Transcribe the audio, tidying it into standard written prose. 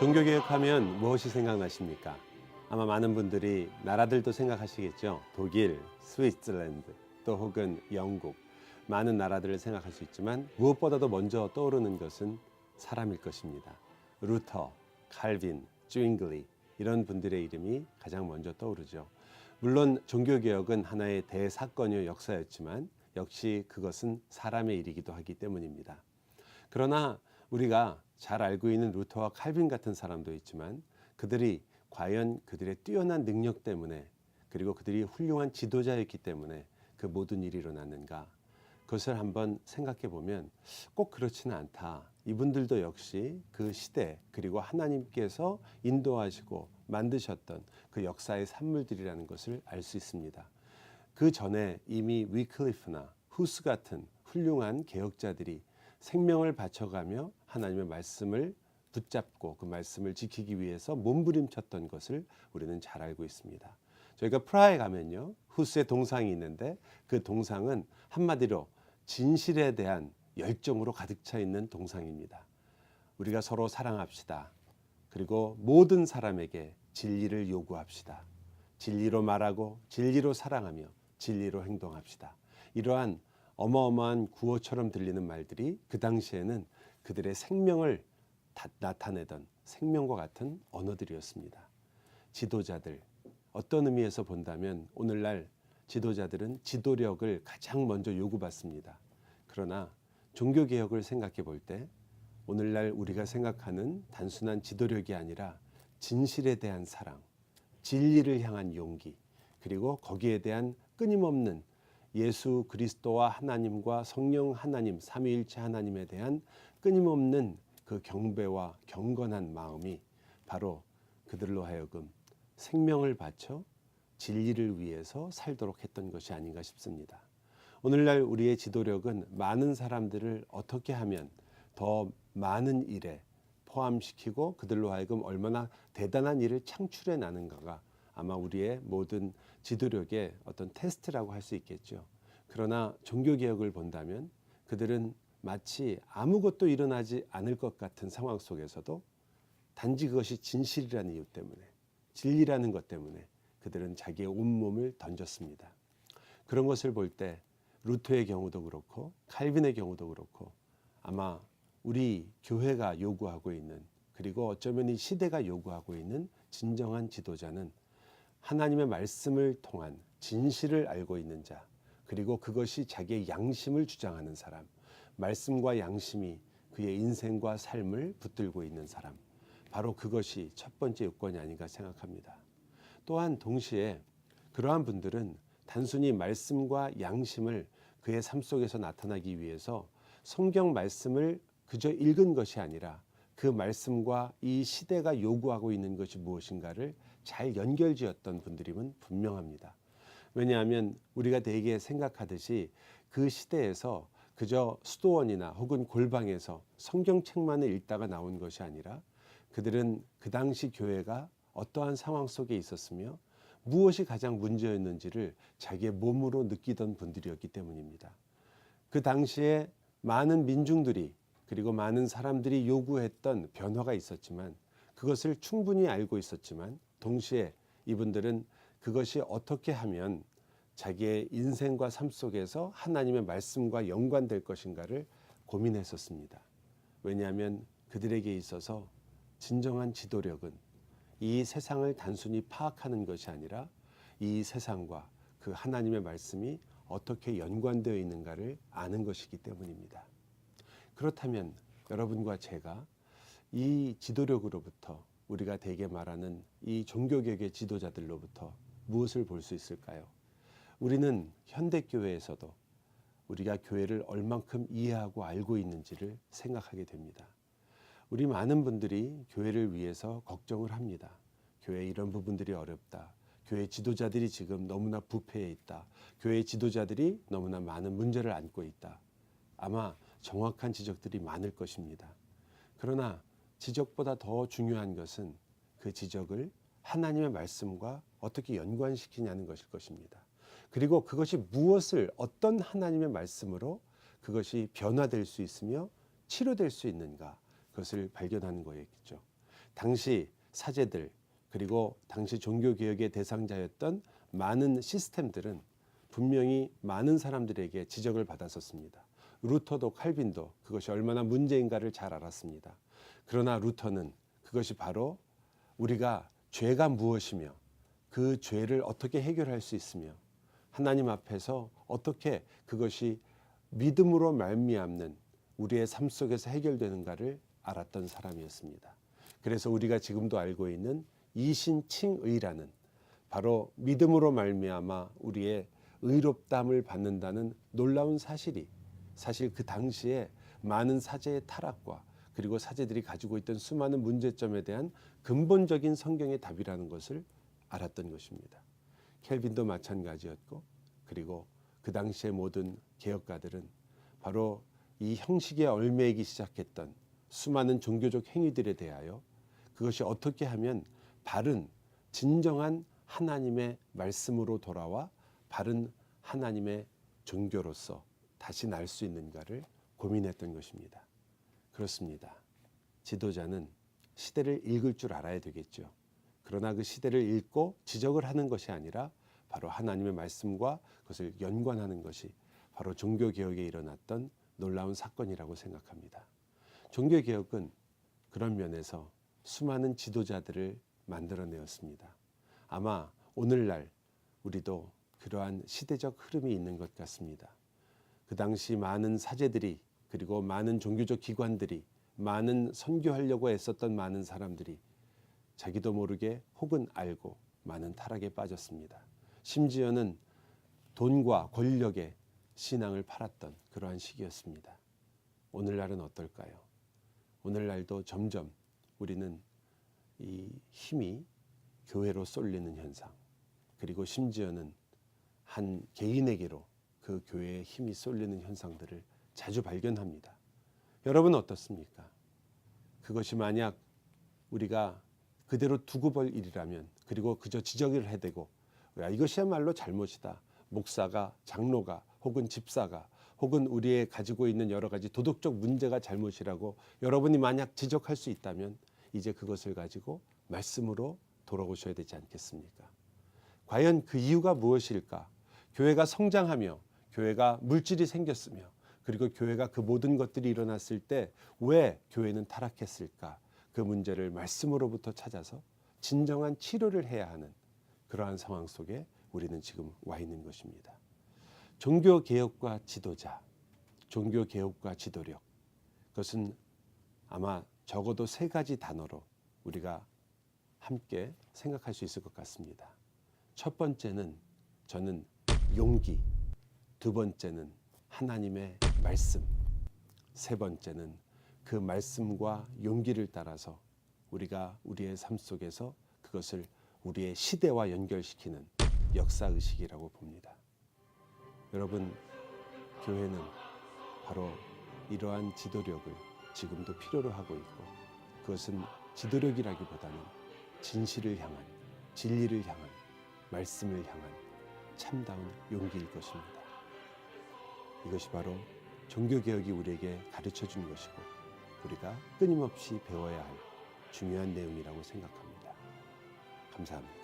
종교개혁하면 무엇이 생각나십니까? 아마 많은 분들이 나라들도 생각하시겠죠. 독일, 스위스랜드, 또 혹은 영국, 많은 나라들을 생각할 수 있지만 무엇보다도 먼저 떠오르는 것은 사람일 것입니다. 루터, 칼빈, 쭝글리 이런 분들의 이름이 가장 먼저 떠오르죠. 물론 종교개혁은 하나의 대사건이요 역사였지만 역시 그것은 사람의 일이기도 하기 때문입니다. 그러나 우리가 잘 알고 있는 루터와 칼빈 같은 사람도 있지만 그들이 과연 그들의 뛰어난 능력 때문에 그리고 그들이 훌륭한 지도자였기 때문에 그 모든 일이 일어났는가? 그것을 한번 생각해 보면 꼭 그렇지는 않다. 이분들도 역시 그 시대 그리고 하나님께서 인도하시고 만드셨던 그 역사의 산물들이라는 것을 알 수 있습니다. 그 전에 이미 위클리프나 후스 같은 훌륭한 개혁자들이 생명을 바쳐가며 하나님의 말씀을 붙잡고 그 말씀을 지키기 위해서 몸부림쳤던 것을 우리는 잘 알고 있습니다. 저희가 프라하에 가면요, 후스의 동상이 있는데 그 동상은 한마디로 진실에 대한 열정으로 가득 차 있는 동상입니다. 우리가 서로 사랑합시다. 그리고 모든 사람에게 진리를 요구합시다. 진리로 말하고 진리로 사랑하며 진리로 행동합시다. 이러한 어마어마한 구호처럼 들리는 말들이 그 당시에는 그들의 생명을 나타내던 생명과 같은 언어들이었습니다. 지도자들, 어떤 의미에서 본다면 오늘날 지도자들은 지도력을 가장 먼저 요구받습니다. 그러나 종교개혁을 생각해 볼 때 오늘날 우리가 생각하는 단순한 지도력이 아니라 진실에 대한 사랑, 진리를 향한 용기, 그리고 거기에 대한 끊임없는 예수 그리스도와 하나님과 성령 하나님, 삼위일체 하나님에 대한 끊임없는 그 경배와 경건한 마음이 바로 그들로 하여금 생명을 바쳐 진리를 위해서 살도록 했던 것이 아닌가 싶습니다. 오늘날 우리의 지도력은 많은 사람들을 어떻게 하면 더 많은 일에 포함시키고 그들로 하여금 얼마나 대단한 일을 창출해 나는가가 아마 우리의 모든 지도력의 어떤 테스트라고 할 수 있겠죠. 그러나 종교개혁을 본다면 그들은 마치 아무것도 일어나지 않을 것 같은 상황 속에서도 단지 그것이 진실이라는 이유 때문에, 진리라는 것 때문에 그들은 자기의 온몸을 던졌습니다. 그런 것을 볼 때 루터의 경우도 그렇고 칼빈의 경우도 그렇고 아마 우리 교회가 요구하고 있는, 그리고 어쩌면 이 시대가 요구하고 있는 진정한 지도자는 하나님의 말씀을 통한 진실을 알고 있는 자, 그리고 그것이 자기의 양심을 주장하는 사람, 말씀과 양심이 그의 인생과 삶을 붙들고 있는 사람, 바로 그것이 첫 번째 요건이 아닌가 생각합니다. 또한 동시에 그러한 분들은 단순히 말씀과 양심을 그의 삶 속에서 나타나기 위해서 성경 말씀을 그저 읽은 것이 아니라 그 말씀과 이 시대가 요구하고 있는 것이 무엇인가를 잘 연결지었던 분들임은 분명합니다. 왜냐하면 우리가 대개 생각하듯이 그 시대에서 그저 수도원이나 혹은 골방에서 성경책만을 읽다가 나온 것이 아니라 그들은 그 당시 교회가 어떠한 상황 속에 있었으며 무엇이 가장 문제였는지를 자기의 몸으로 느끼던 분들이었기 때문입니다. 그 당시에 많은 민중들이 그리고 많은 사람들이 요구했던 변화가 있었지만 그것을 충분히 알고 있었지만 동시에 이분들은 그것이 어떻게 하면 자기의 인생과 삶 속에서 하나님의 말씀과 연관될 것인가를 고민했었습니다. 왜냐하면 그들에게 있어서 진정한 지도력은 이 세상을 단순히 파악하는 것이 아니라 이 세상과 그 하나님의 말씀이 어떻게 연관되어 있는가를 아는 것이기 때문입니다. 그렇다면 여러분과 제가 이 지도력으로부터 우리가 대개 말하는 이 종교개혁의 지도자들로부터 무엇을 볼 수 있을까요? 우리는 현대교회에서도 우리가 교회를 얼만큼 이해하고 알고 있는지를 생각하게 됩니다. 우리 많은 분들이 교회를 위해서 걱정을 합니다. 교회 이런 부분들이 어렵다. 교회 지도자들이 지금 너무나 부패해 있다. 교회 지도자들이 너무나 많은 문제를 안고 있다. 아마 정확한 지적들이 많을 것입니다. 그러나 지적보다 더 중요한 것은 그 지적을 하나님의 말씀과 어떻게 연관시키냐는 것일 것입니다. 그리고 그것이 무엇을 어떤 하나님의 말씀으로 그것이 변화될 수 있으며 치료될 수 있는가, 그것을 발견하는 거였겠죠. 당시 사제들 그리고 당시 종교개혁의 대상자였던 많은 시스템들은 분명히 많은 사람들에게 지적을 받았었습니다. 루터도 칼빈도 그것이 얼마나 문제인가를 잘 알았습니다. 그러나 루터는 그것이 바로 우리가 죄가 무엇이며 그 죄를 어떻게 해결할 수 있으며 하나님 앞에서 어떻게 그것이 믿음으로 말미암는 우리의 삶 속에서 해결되는가를 알았던 사람이었습니다. 그래서 우리가 지금도 알고 있는 이신칭의라는 바로 믿음으로 말미암아 우리의 의롭다함을 받는다는 놀라운 사실이 사실 그 당시에 많은 사제의 타락과 그리고 사제들이 가지고 있던 수많은 문제점에 대한 근본적인 성경의 답이라는 것을 알았던 것입니다. 켈빈도 마찬가지였고 그리고 그 당시의 모든 개혁가들은 바로 이 형식에 얽매이기 시작했던 수많은 종교적 행위들에 대하여 그것이 어떻게 하면 바른 진정한 하나님의 말씀으로 돌아와 바른 하나님의 종교로서 다시 날 수 있는가를 고민했던 것입니다. 그렇습니다. 지도자는 시대를 읽을 줄 알아야 되겠죠. 그러나 그 시대를 읽고 지적을 하는 것이 아니라 바로 하나님의 말씀과 그것을 연관하는 것이 바로 종교개혁에 일어났던 놀라운 사건이라고 생각합니다. 종교개혁은 그런 면에서 수많은 지도자들을 만들어내었습니다. 아마 오늘날 우리도 그러한 시대적 흐름이 있는 것 같습니다. 그 당시 많은 사제들이 그리고 많은 종교적 기관들이 많은 선교하려고 애썼던 많은 사람들이 자기도 모르게 혹은 알고 많은 타락에 빠졌습니다. 심지어는 돈과 권력에 신앙을 팔았던 그러한 시기였습니다. 오늘날은 어떨까요? 오늘날도 점점 우리는 이 힘이 교회로 쏠리는 현상 그리고 심지어는 한 개인에게로 그 교회의 힘이 쏠리는 현상들을 자주 발견합니다. 여러분 어떻습니까? 그것이 만약 우리가 그대로 두고 볼 일이라면 그리고 그저 지적을 해대고 야, 이것이야말로 잘못이다. 목사가 장로가 혹은 집사가 혹은 우리의 가지고 있는 여러 가지 도덕적 문제가 잘못이라고 여러분이 만약 지적할 수 있다면 이제 그것을 가지고 말씀으로 돌아오셔야 되지 않겠습니까? 과연 그 이유가 무엇일까? 교회가 성장하며 교회가 물질이 생겼으며 그리고 교회가 그 모든 것들이 일어났을 때 왜 교회는 타락했을까? 그 문제를 말씀으로부터 찾아서 진정한 치료를 해야 하는 그러한 상황 속에 우리는 지금 와 있는 것입니다. 종교개혁과 지도자, 종교개혁과 지도력, 그것은 아마 적어도 세 가지 단어로 우리가 함께 생각할 수 있을 것 같습니다. 첫 번째는 저는 용기, 두 번째는 하나님의 말씀, 세 번째는 그 말씀과 용기를 따라서 우리가 우리의 삶 속에서 그것을 우리의 시대와 연결시키는 역사의식이라고 봅니다. 여러분, 교회는 바로 이러한 지도력을 지금도 필요로 하고 있고 그것은 지도력이라기보다는 진실을 향한, 진리를 향한, 말씀을 향한 참다운 용기일 것입니다. 이것이 바로 종교개혁이 우리에게 가르쳐준 것이고 우리가 끊임없이 배워야 할 중요한 내용이라고 생각합니다. 감사합니다.